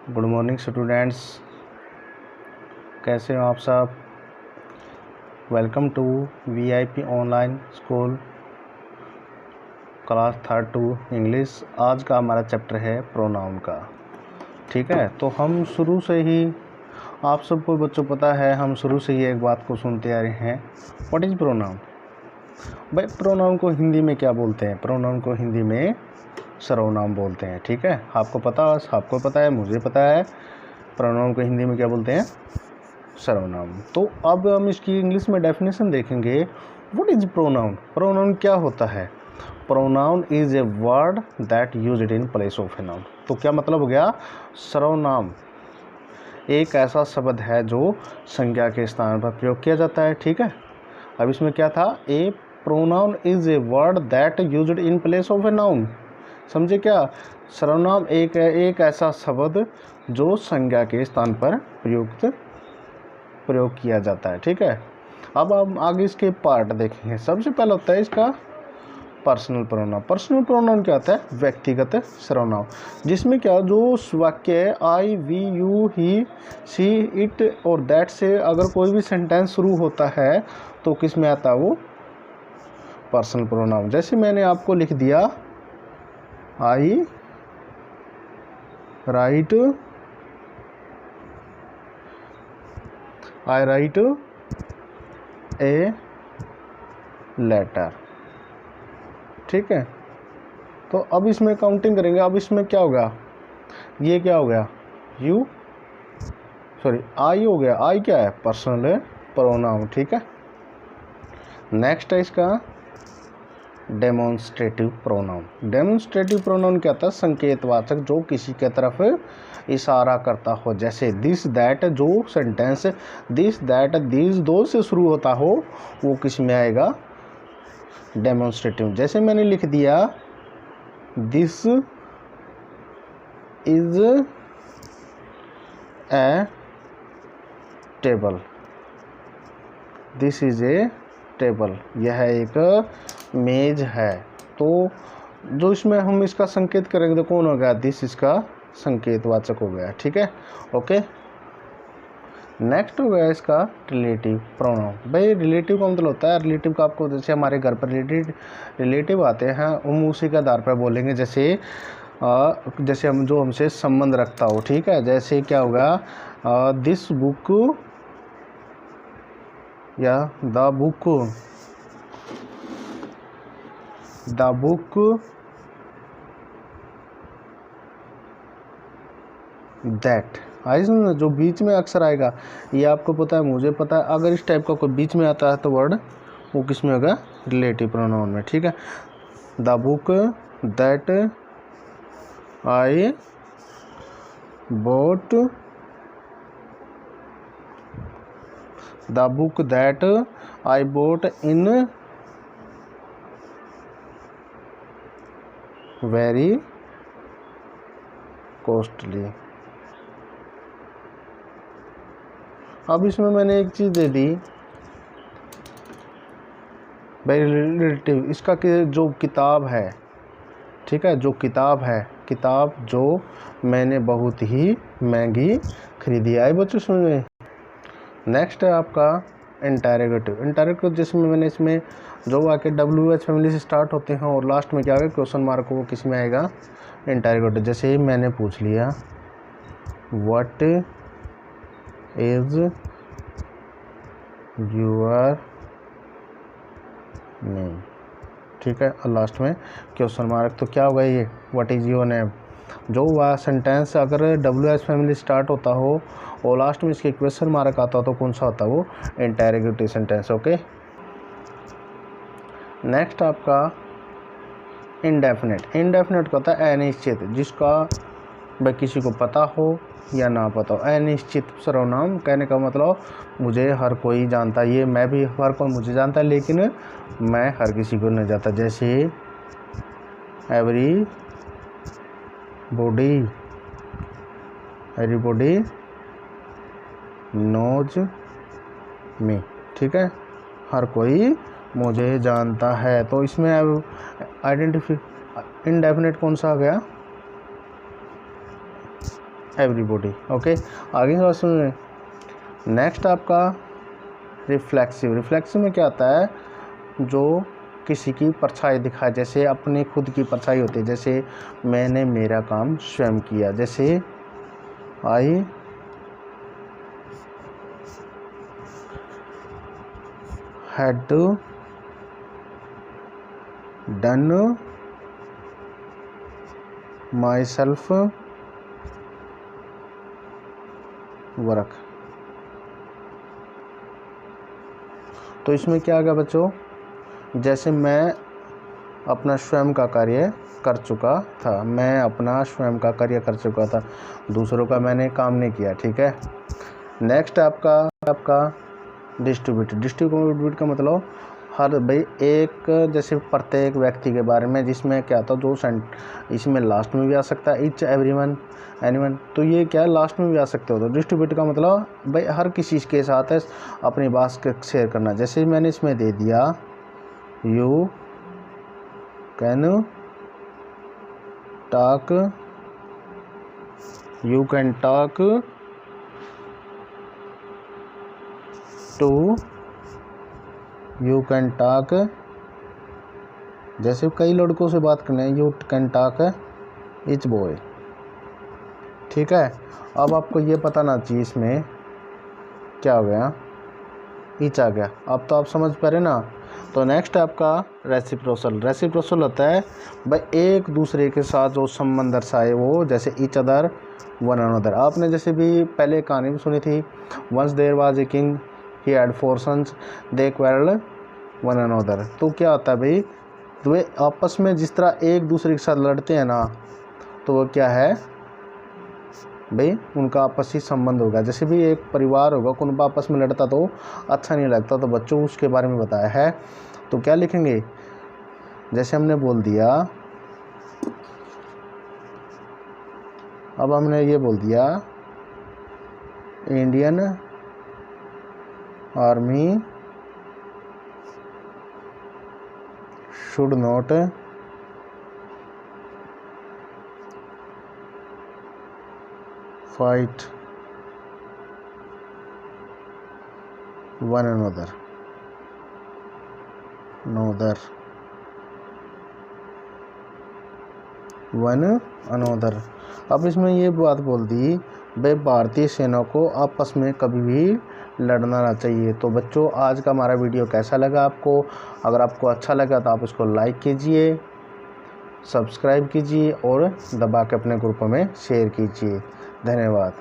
Good morning students, कैसे हो आप सब। Welcome to VIP online school class third to English. आज का हमारा चैप्टर है प्रोनाउन का। ठीक है, तो हम शुरू से ही आप सबको बच्चों पता है, हम शुरू से ही एक बात को सुनते आ रहे हैं, व्हाट इज़ प्रोनाउन। भाई प्रोनाउन को हिंदी में क्या बोलते हैं? प्रोनाउन को हिंदी में सर्वनाम बोलते हैं। ठीक है, आपको पता है, मुझे पता है, प्रोनाउन को हिंदी में क्या बोलते हैं? सर्वनाम। तो अब हम इसकी इंग्लिश में डेफिनेशन देखेंगे। What is pronoun? प्रोनाउन क्या होता है? Pronoun is a word that used in place of a noun. तो क्या मतलब हो गया? सर्वनाम एक ऐसा शब्द है जो संज्ञा के स्थान पर प्रयोग किया जाता है। ठीक है, अब इसमें क्या था? A pronoun is a word that used in place of a noun. समझे क्या? सर्वनाम एक ऐसा शब्द जो संज्ञा के स्थान पर प्रयोग किया जाता है। ठीक है, अब हम आगे इसके पार्ट देखेंगे। सबसे पहले होता है इसका पर्सनल प्रोनाउन। पर्सनल प्रोनाउन क्या होता है? व्यक्तिगत सर्वनाम, जिसमें क्या जो वाक्य I, we, you, he, she, it और दैट से अगर कोई भी सेंटेंस शुरू होता है तो किस में आता है? वो पर्सनल प्रोनाउन। जैसे मैंने आपको लिख दिया, आई राइट ए लेटर। ठीक है, तो अब इसमें काउंटिंग करेंगे। अब इसमें क्या होगा? ये क्या हो गया? आई हो गया। आई क्या है? Personal pronoun. ठीक है, नेक्स्ट है इसका डेमोन्स्ट्रेटिव प्रोनाउन। डेमोन्स्ट्रेटिव प्रोनाउन क्या था? संकेतवाचक जो किसी के तरफ इशारा करता हो। जैसे दिस दैट, जो सेंटेंस दिस दैट दीज दो से शुरू होता हो वो किस में आएगा? डेमोन्स्ट्रेटिव। जैसे मैंने लिख दिया, this is a table. This is a table, यह एक मेज है। तो जो इसमें हम इसका संकेत करेंगे तो कौन हो गया? दिस इसका संकेतवाचक हो गया। ठीक है, ओके। नेक्स्ट हो गया इसका रिलेटिव प्रोनाउन। भाई रिलेटिव का मतलब होता है, रिलेटिव का आपको जैसे हमारे घर पर रिलेटिव आते हैं, हम उसी के आधार पर बोलेंगे। जैसे हम जो हमसे संबंध रखता हो। ठीक है, जैसे क्या होगा? दिस बुक या द बुक दैट। जो बीच में अक्सर आएगा, ये आपको पता है, मुझे पता है। अगर इस टाइप का कोई बीच में आता है तो वर्ड वो किस में होगा? रिलेटिव प्रोनाउन में। ठीक है, the book that I bought, the book that I bought in very costly. अब इसमें मैंने एक चीज़ दे दी भाई रिलेटिव, इसका जो किताब है। ठीक है, जो किताब जो मैंने बहुत ही महंगी खरीदी। आई बच्चों समझ में? नेक्स्ट है आपका इंटरोगेटिव। इंटरोगेटिव जिसमें मैंने इसमें जो वाक्य WH फैमिली से स्टार्ट होते हैं और लास्ट में क्या आएगा? क्वेश्चन मार्क, वो किस में आएगा? इंटरोगेटिव। जैसे मैंने पूछ लिया, व्हाट इज योर नेम। ठीक है, और लास्ट में क्वेश्चन मार्क। तो क्या होगा ये? What is your name. जो वह सेंटेंस अगर WH फैमिली स्टार्ट होता हो और लास्ट में इसके क्वेश्चन मार्क आता हो तो कौन सा होता है? वो इंटरोगेटिव सेंटेंस। ओके, नेक्स्ट आपका इंडेफिनेट। इंडेफिनेट का होता है अनिश्चित, जिसका भाई किसी को पता हो या ना पता हो। अनिश्चित सर्वनाम कहने का मतलब मुझे हर कोई जानता है, ये मैं भी, हर कोई मुझे जानता है लेकिन मैं हर किसी को नहीं जानता। जैसे एवरीबॉडी नोज मी। ठीक है, हर कोई मुझे जानता है। तो इसमें इंडेफिनेट कौन सा आ गया? एवरीबॉडी। ओके, आगे का सुनिए। नेक्स्ट आपका रिफ्लेक्सिव। रिफ्लेक्सिव में क्या आता है, जो किसी की परछाई दिखाए, जैसे अपनी खुद की परछाई होती है, जैसे मैंने मेरा काम स्वयं किया, जैसे I had done my self work. तो इसमें क्या आ गया बच्चों, जैसे मैं अपना स्वयं का कार्य कर चुका था, मैं अपना स्वयं का कार्य कर चुका था, दूसरों का मैंने काम नहीं किया। ठीक है, नेक्स्ट आपका डिस्ट्रीब्यूट। डिस्ट्रीब्यूट का मतलब हर भाई एक, जैसे प्रत्येक व्यक्ति के बारे में, जिसमें क्या था दो इसमें लास्ट में भी आ सकता है ईच एवरीवन एनीवन, तो ये क्या है लास्ट में भी आ सकते हो। तो डिस्ट्रीब्यूट का मतलब भाई हर किसी के साथ है अपनी बात शेयर करना। जैसे मैंने इसमें दे दिया you can talk you can talk, जैसे कई लड़कों से बात करना है, you can talk etch boy. ठीक है, अब आपको ये पता ना चाहिए इसमें क्या हो गया, इच आ गया। अब तो आप समझ पा रहे ना। तो नेक्स्ट आपका रेसिप्रोकल। रेसिप्रोकल होता है भाई एक दूसरे के साथ जो संबंध दर्शाए वो, जैसे ईच अदर वन अनदर। आपने जैसे भी पहले कहानी भी सुनी थी, once there was a king he had 4 sons they quarrelled one another. तो क्या होता है भाई, वे आपस में जिस तरह एक दूसरे के साथ लड़ते हैं ना, तो वो क्या है भाई उनका आपसी संबंध होगा। जैसे भी एक परिवार होगा, कौन आपस में लड़ता तो अच्छा नहीं लगता, तो बच्चों उसके बारे में बताया है। तो क्या लिखेंगे, जैसे हमने बोल दिया, अब हमने ये बोल दिया Indian army should not fight one another. अब इसमें ये बात बोल दी भाई भारतीय सेना को आपस में कभी भी लड़ना ना चाहिए। तो बच्चों आज का हमारा वीडियो कैसा लगा आपको, अगर आपको अच्छा लगा तो आप इसको लाइक कीजिए, सब्सक्राइब कीजिए और दबा के अपने ग्रुपों में शेयर कीजिए। धन्यवाद।